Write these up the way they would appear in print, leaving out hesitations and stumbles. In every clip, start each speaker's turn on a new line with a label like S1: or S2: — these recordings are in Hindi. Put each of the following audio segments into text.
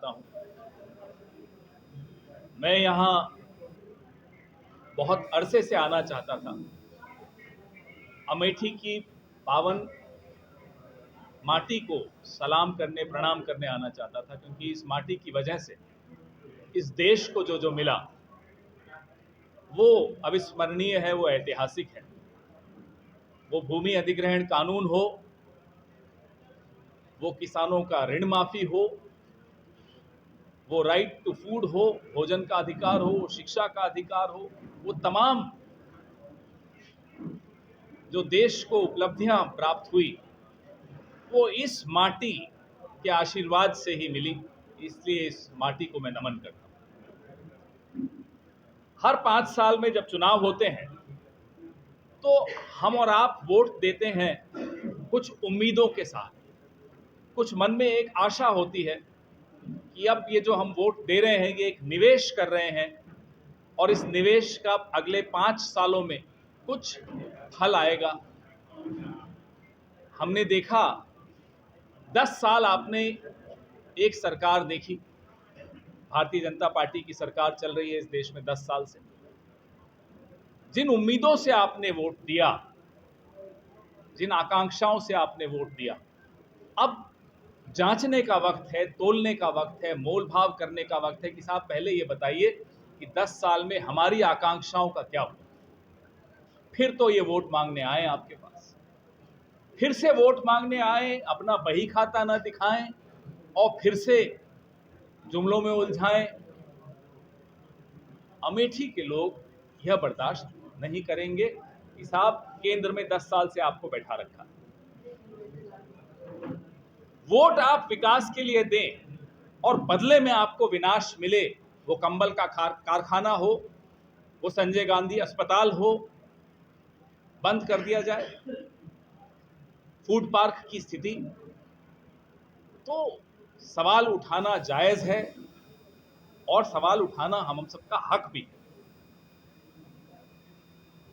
S1: चाहता हूं। मैं यहां बहुत अरसे से आना चाहता था। अमेठी की पावन माटी को सलाम करने, प्रणाम करने आना चाहता था, क्योंकि इस माटी की वजह से इस देश को जो जो मिला वो अविस्मरणीय है, वो ऐतिहासिक है। वो भूमि अधिग्रहण कानून हो, वो किसानों का ऋण माफी हो, वो राइट टू फूड हो, भोजन का अधिकार हो, शिक्षा का अधिकार हो, वो तमाम जो देश को उपलब्धियां प्राप्त हुई वो इस माटी के आशीर्वाद से ही मिली। इसलिए इस माटी को मैं नमन करता हूं। हर 5 साल में जब चुनाव होते हैं तो हम और आप वोट देते हैं कुछ उम्मीदों के साथ। कुछ मन में एक आशा होती है कि अब ये जो हम वोट दे रहे हैं ये एक निवेश कर रहे हैं और इस निवेश का अगले 5 सालों में कुछ फल आएगा। हमने देखा 10 साल आपने एक सरकार देखी, भारतीय जनता पार्टी की सरकार चल रही है इस देश में 10 साल से। जिन उम्मीदों से आपने वोट दिया, जिन आकांक्षाओं से आपने वोट दिया, अब जांचने का वक्त है, तोलने का वक्त है, मोल भाव करने का वक्त है कि साहब पहले ये बताइए कि 10 साल में हमारी आकांक्षाओं का क्या हुआ। फिर तो ये वोट मांगने आए आपके पास, फिर से वोट मांगने आए, अपना बही खाता न दिखाएं और फिर से जुमलों में उलझाएं। अमेठी के लोग यह बर्दाश्त नहीं करेंगे कि साहब केंद्र में 10 साल से आपको बैठा रखा। वोट आप विकास के लिए दें और बदले में आपको विनाश मिले, वो कंबल का कारखाना हो, वो संजय गांधी अस्पताल हो, बंद कर दिया जाए, फूड पार्क की स्थिति, तो सवाल उठाना जायज है और सवाल उठाना हम सबका हक भी है।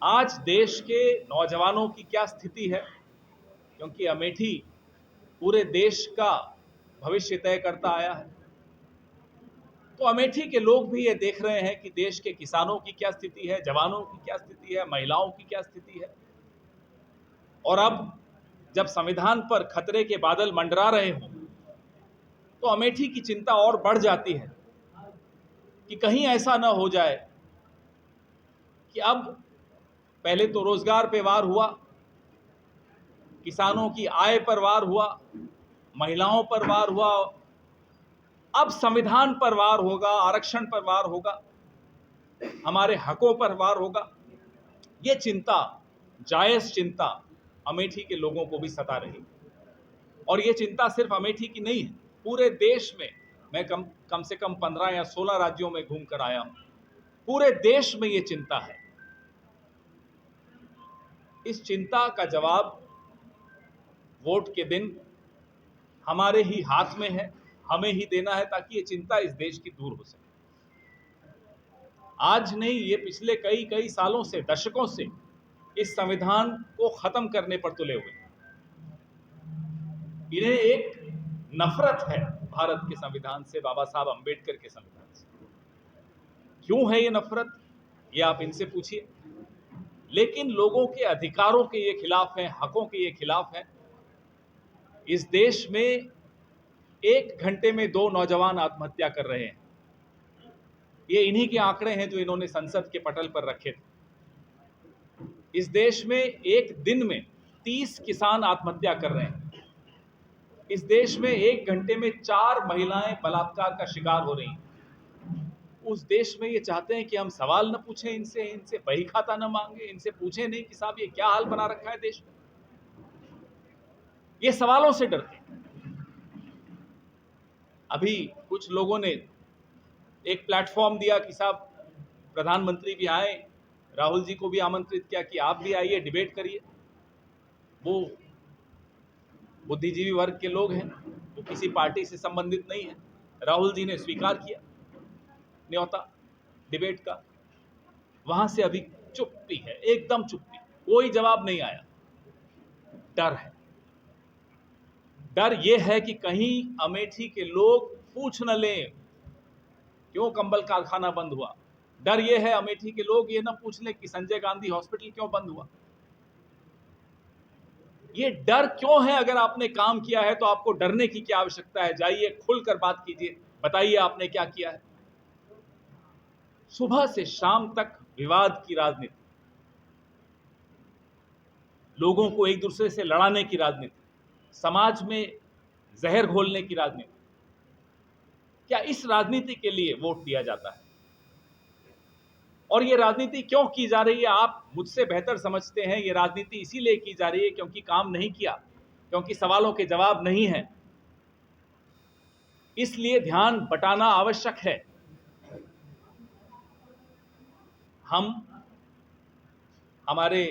S1: आज देश के नौजवानों की क्या स्थिति है, क्योंकि अमेठी पूरे देश का भविष्य तय करता आया है, तो अमेठी के लोग भी ये देख रहे हैं कि देश के किसानों की क्या स्थिति है, जवानों की क्या स्थिति है, महिलाओं की क्या स्थिति है। और अब जब संविधान पर खतरे के बादल मंडरा रहे हों तो अमेठी की चिंता और बढ़ जाती है कि कहीं ऐसा ना हो जाए कि अब पहले तो रोजगार पे वार हुआ, किसानों की आय पर वार हुआ, महिलाओं पर वार हुआ, अब संविधान पर वार होगा, आरक्षण पर वार होगा, हमारे हकों पर वार होगा। ये चिंता, जायज चिंता अमेठी के लोगों को भी सता रही। और ये चिंता सिर्फ अमेठी की नहीं है, पूरे देश में। मैं कम से कम 15 या 16 राज्यों में घूम कर आया हूं, पूरे देश में ये चिंता है। इस चिंता का जवाब वोट के दिन हमारे ही हाथ में है, हमें ही देना है, ताकि ये चिंता इस देश की दूर हो सके। आज नहीं, ये पिछले कई सालों से, दशकों से इस संविधान को खत्म करने पर तुले हुए। इन्हें एक नफरत है भारत के संविधान से, बाबा साहब अंबेडकर के संविधान से। क्यों है ये नफरत, ये आप इनसे पूछिए। लेकिन लोगों के अधिकारों के ये खिलाफ हैं, हकों के ये खिलाफ हैं। इस देश में 1 घंटे में 2 नौजवान आत्महत्या कर रहे हैं। ये इन्हीं के आंकड़े हैं जो इन्होंने संसद के पटल पर रखे थे। इस देश में एक दिन में 30 किसान आत्महत्या कर रहे हैं। इस देश में 1 घंटे में 4 महिलाएं बलात्कार का शिकार हो रही हैं। उस देश में ये चाहते हैं कि हम सवाल न पूछें इनसे बही खाता न मांगे, इनसे पूछें नहीं कि साहब ये क्या हाल बना रखा है देश में। ये सवालों से डरते हैं। अभी कुछ लोगों ने एक प्लेटफॉर्म दिया कि साहब प्रधानमंत्री भी आए, राहुल जी को भी आमंत्रित किया कि आप भी आइए, डिबेट करिए। वो बुद्धिजीवी वर्ग के लोग हैं, वो किसी पार्टी से संबंधित नहीं है। राहुल जी ने स्वीकार किया न्योता डिबेट का। वहां से अभी चुप्पी है, एकदम चुप्पी, कोई जवाब नहीं आया। डर है, डर यह है कि कहीं अमेठी के लोग पूछ न लें क्यों कंबल कारखाना बंद हुआ। डर ये है अमेठी के लोग ये ना पूछ लें कि संजय गांधी हॉस्पिटल क्यों बंद हुआ। ये डर क्यों है? अगर आपने काम किया है तो आपको डरने की क्या आवश्यकता है? जाइए खुलकर बात कीजिए, बताइए आपने क्या किया है। सुबह से शाम तक विवाद की राजनीति, लोगों को एक दूसरे से लड़ाने की राजनीति, समाज में जहर घोलने की राजनीति। क्या इस राजनीति के लिए वोट दिया जाता है? और ये राजनीति क्यों की जा रही है? आप मुझसे बेहतर समझते हैं। ये राजनीति इसीलिए की जा रही है क्योंकि काम नहीं किया, क्योंकि सवालों के जवाब नहीं है, इसलिए ध्यान बटाना आवश्यक है। हमारे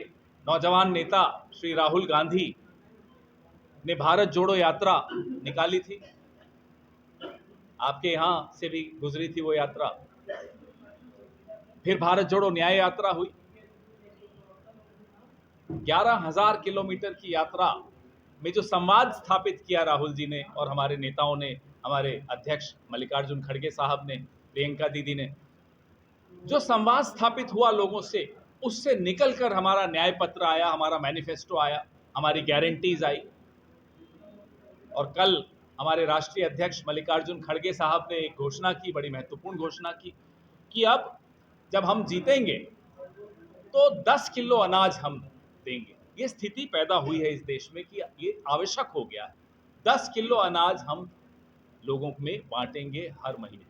S1: नौजवान नेता श्री राहुल गांधी ने भारत जोड़ो यात्रा निकाली थी, आपके यहां से भी गुजरी थी वो यात्रा। फिर भारत जोड़ो न्याय यात्रा हुई। 11,000 किलोमीटर की यात्रा में जो संवाद स्थापित किया राहुल जी ने और हमारे नेताओं ने, हमारे अध्यक्ष मल्लिकार्जुन खड़गे साहब ने, प्रियंका दीदी ने, जो संवाद स्थापित हुआ लोगों से, उससे निकलकर हमारा न्याय पत्र आया, हमारा मैनिफेस्टो आया, हमारी गारंटीज आई। और कल हमारे राष्ट्रीय अध्यक्ष मल्लिकार्जुन खड़गे साहब ने एक घोषणा की, बड़ी महत्वपूर्ण घोषणा की, कि अब जब हम जीतेंगे तो 10 किलो अनाज हम देंगे। ये स्थिति पैदा हुई है इस देश में कि ये आवश्यक हो गया है। 10 किलो अनाज हम लोगों में बांटेंगे हर महीने।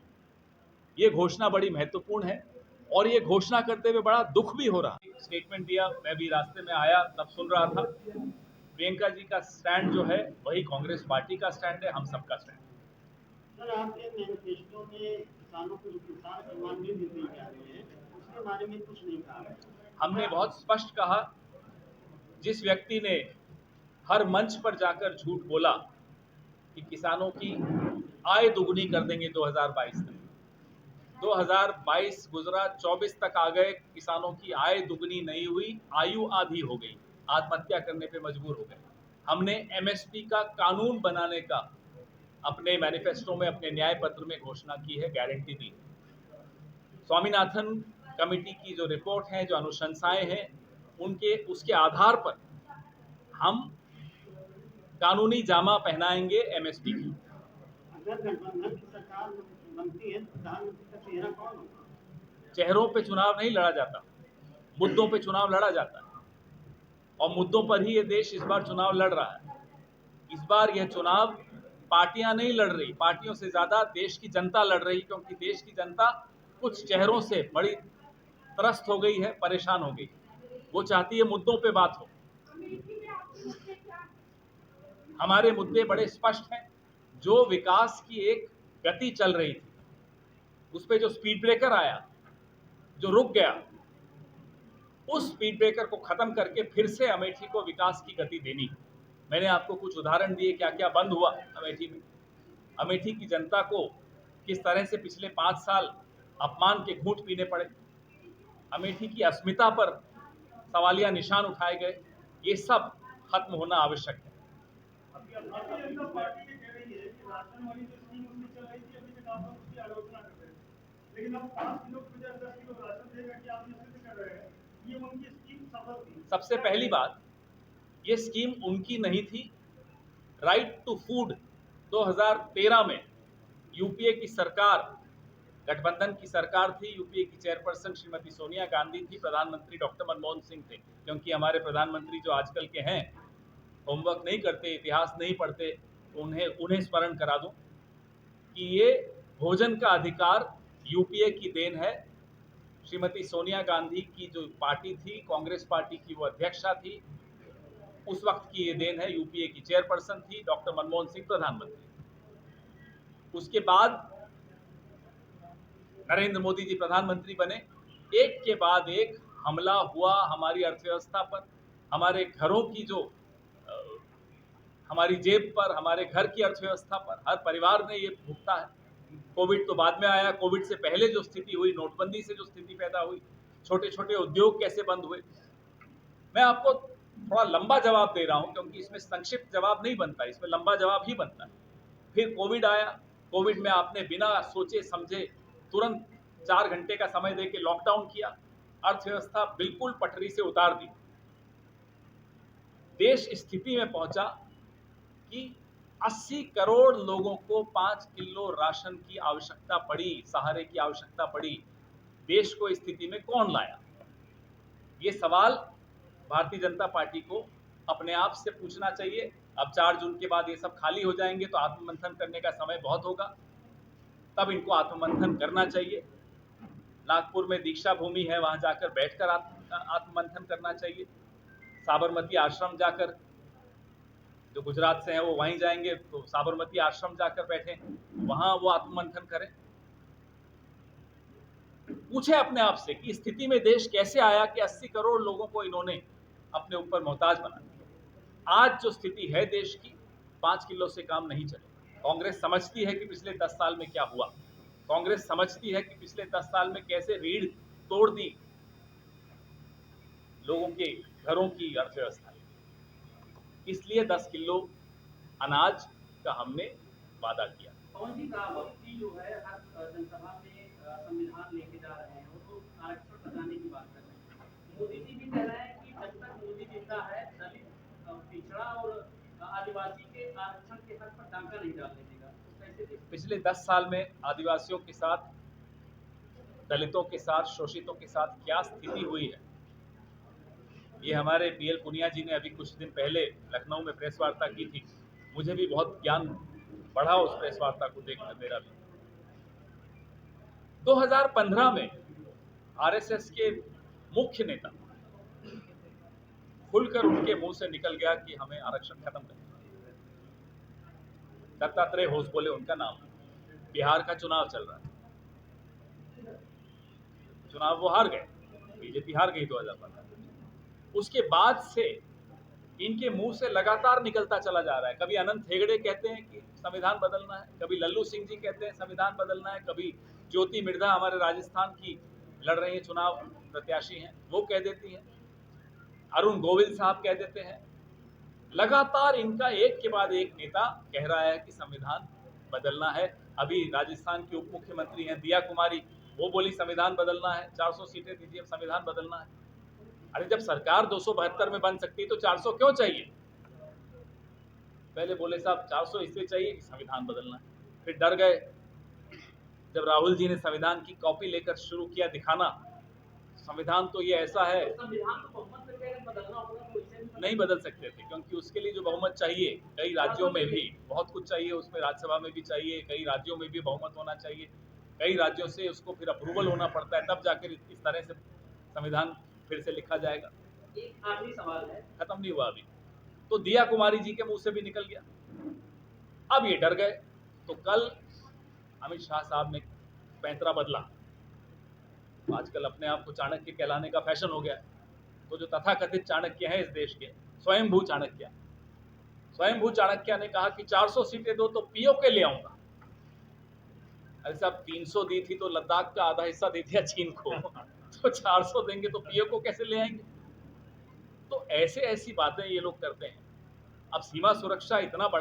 S1: ये घोषणा बड़ी महत्वपूर्ण है और ये घोषणा करते हुए बड़ा दुख भी हो रहा है। स्टेटमेंट दिया, मैं भी रास्ते में आया तब सुन रहा था। प्रियंका जी का स्टैंड जो है वही कांग्रेस पार्टी का स्टैंड है, हम सबका स्टैंड।
S2: सर, आपके मैनिफेस्टो में किसानों को जो किसान सम्मान निधि दी जा रही है उसके बारे में कुछ नहीं कहा।
S1: हमने बहुत स्पष्ट कहा, जिस व्यक्ति ने हर मंच पर जाकर झूठ बोला कि किसानों की आय दुगुनी कर देंगे 2022 तक, 2022 गुजरा, 24 तक आ गए, किसानों की आय दुगनी नहीं हुई, आयु आधी हो गई, आत्महत्या करने पे मजबूर हो गए। हमने एमएसपी का कानून बनाने का अपने मैनिफेस्टो में, अपने न्याय पत्र में घोषणा की है, गारंटी दी। स्वामीनाथन कमेटी की जो रिपोर्ट है, जो अनुशंसाएं हैं, उसके आधार पर हम कानूनी जामा पहनाएंगे एमएसपी की।
S2: अगर गठबंधन की सरकार बनती है तो प्रधानमंत्री का चेहरा कौन होगा?
S1: चेहरों पे चुनाव नहीं लड़ा जाता, मुद्दों पे चुनाव लड़ा जाता है, और मुद्दों पर ही ये देश इस बार चुनाव लड़ रहा है। इस बार यह चुनाव पार्टियां नहीं लड़ रही, पार्टियों से ज्यादा देश की जनता लड़ रही, क्योंकि देश की जनता कुछ चेहरों से बड़ी त्रस्त हो गई है, परेशान हो गई। वो चाहती है मुद्दों पे बात हो। हमारे मुद्दे बड़े स्पष्ट हैं। जो विकास की एक गति चल रही थी, उस पे जो स्पीड ब्रेकर आया, जो रुक गया, उस स्पीड ब्रेकर को खत्म करके फिर से अमेठी को विकास की गति देनी। मैंने आपको कुछ उदाहरण दिए, क्या क्या बंद हुआ अमेठी में। अमेठी की जनता को किस तरह से पिछले 5 साल अपमान के घूंट पीने पड़े, अमेठी की अस्मिता पर सवालिया निशान उठाए गए, ये सब खत्म होना आवश्यक है। लेकिन अब 5 किलो की बजाय 10 किलो राशन देगा कि आप निश्चित कर रहे हैं, ये उनकी स्कीम सफल थी। सबसे पहली बात, ये स्कीम उनकी नहीं थी। राइट टू फूड 2013 में यूपीए की सरकार, गठबंधन की सरकार थी, यूपीए की चेयरपर्सन श्रीमती सोनिया गांधी थी, प्रधानमंत्री डॉक्टर मनमोहन सिंह थे। क्योंकि हमारे प्रधानमंत्री जो आजकल के हैं होमवर्क नहीं करते, इतिहास नहीं पढ़ते, तो उन्हें स्मरण करा दूं कि ये भोजन का अधिकार यूपीए की देन है। श्रीमती सोनिया गांधी की जो पार्टी थी, कांग्रेस पार्टी की वो अध्यक्षा थी, उस वक्त की ये देन है। यूपीए की चेयरपर्सन थी, डॉक्टर मनमोहन सिंह प्रधानमंत्री। उसके बाद नरेंद्र मोदी जी प्रधानमंत्री बने। एक के बाद एक हमला हुआ हमारी अर्थव्यवस्था पर, हमारे घरों की जो हमारी जेब पर, हमारे घर की अर्थव्यवस्था पर। हर परिवार ने ये भुगता है। कोविड तो बाद में आया, कोविड से पहले जो स्थिति हुई, नोटबंदी से जो स्थिति पैदा हुई, छोटे छोटे उद्योग कैसे बंद हुए। मैं आपको थोड़ा लंबा जवाब दे रहा हूं, क्योंकि इसमें संक्षिप्त जवाब नहीं बनता, इसमें लंबा जवाब ही बनता है। फिर कोविड आया, कोविड में आपने बिना सोचे समझे तुरंत 4 घंटे का समय देके लॉकडाउन किया, अर्थव्यवस्था बिल्कुल पटरी से उतार दी। देश स्थिति में पहुंचा कि 80 करोड़ लोगों को 5 किलो राशन की आवश्यकता पड़ी, सहारे की आवश्यकता पड़ी। देश को इस स्थिति में कौन लाया? ये सवाल भारतीय जनता पार्टी को अपने आप से पूछना चाहिए। अब 4 जून के बाद ये सब खाली हो जाएंगे तो आत्ममंथन करने का समय बहुत होगा, तब इनको आत्ममंथन करना चाहिए। नागपुर में दीक्षा भूमि है, वहां जाकर बैठकर आत्ममंथन करना चाहिए। साबरमती आश्रम जाकर, जो गुजरात से हैं वो वहीं जाएंगे तो साबरमती आश्रम जाकर बैठे, वहां वो आत्ममंथन करें। पूछे अपने आप से कि स्थिति में देश कैसे आया कि 80 करोड़ लोगों को इन्होंने अपने ऊपर मोहताज बना दिया। आज जो स्थिति है देश की, 5 किलो से काम नहीं चले। कांग्रेस समझती है कि पिछले 10 साल में क्या हुआ, कांग्रेस समझती है कि पिछले 10 साल में कैसे रीढ़ तोड़ दी लोगों के घरों की अर्थव्यवस्था। इसलिए 10 किलो अनाज का हमने वादा किया।
S2: पवन जी, राहुल जो है हर जनसभा में संविधान लेके जा रहे हैं, वो तो आरक्षण बचाने की बात कर रहे हैं। मोदी जी भी कह रहे हैं कि जब तक मोदी जिंदा है दलित, पिछड़ा और आदिवासी के आरक्षण के हक पर डाका नहीं डालने देगा। तो कैसे देखते हैं?
S1: पिछले 10 साल में आदिवासियों के साथ, दलितों के साथ, शोषितों के साथ क्या स्थिति हुई है, ये हमारे पीएल पुनिया जी ने अभी कुछ दिन पहले लखनऊ में प्रेस वार्ता की थी। मुझे भी बहुत ज्ञान बढ़ा उस प्रेस वार्ता को देखकर मेरा भी। 2015 में आरएसएस के मुख्य नेता खुलकर उनके मुंह से निकल गया कि हमें आरक्षण खत्म करना है। दत्तात्रेय होसबोले उनका नाम। बिहार का चुनाव चल रहा है, चुनाव वो हार गए, बीजेपी हार गई 2015। उसके बाद से इनके मुंह से लगातार निकलता चला जा रहा है। कभी अनंत हेगड़े कहते हैं कि संविधान बदलना है, कभी लल्लू सिंह जी कहते हैं संविधान बदलना है, कभी ज्योति मिर्धा हमारे राजस्थान की लड़ रही है, चुनाव प्रत्याशी हैं, वो कह देती हैं, अरुण गोविल साहब कह देते हैं। लगातार इनका एक के बाद एक नेता कह रहा है कि संविधान बदलना है। अभी राजस्थान की उप मुख्यमंत्री हैं दिया कुमारी, वो बोली संविधान बदलना है, 400 सीटें दीजिए, संविधान बदलना है। अरे जब सरकार 272 में बन सकती है तो 400 क्यों चाहिए? पहले बोले साहब 400 इसलिए चाहिए कि संविधान बदलना है, फिर डर गए जब राहुल जी ने संविधान की कॉपी लेकर शुरू किया दिखाना, संविधान तो ये ऐसा है।
S2: संविधान को बहुमत से अगर बदलना होगा तो इसे
S1: नहीं बदल सकते थे, क्योंकि उसके लिए जो बहुमत चाहिए, कई राज्यों में भी बहुत कुछ चाहिए, उसमें राज्यसभा में भी चाहिए, कई राज्यों में भी बहुमत होना चाहिए, कई राज्यों से उसको फिर अप्रूवल होना पड़ता है, तब जाकर इस तरह से संविधान फिर से लिखा जाएगा।
S2: एक आखिरी सवाल है,
S1: खत्म नहीं हुआ अभी, तो दिया कुमारी जी के मुंह से भी निकल गया। अब ये डर गए, तो कल अमित शाह साहब ने पैंतरा बदला। आजकल अपने आप को चाणक्य कहलाने का फैशन हो गया है, तो जो तथाकथित चाणक्य है इस देश के, स्वयंभू चाणक्य, स्वयंभू चाणक्य ने कहा कि 400 सीटें दो तो पीओके ले आऊंगा। अरे साहब 300 दी थी तो लद्दाख का आधा हिस्सा दे दिया चीन को, तो 400 देंगे तो पीओके कैसे ले आएंगे? तो ऐसी बातें ये लोग करते हैं। अब सीमा सुरक्षा इतना बड़ा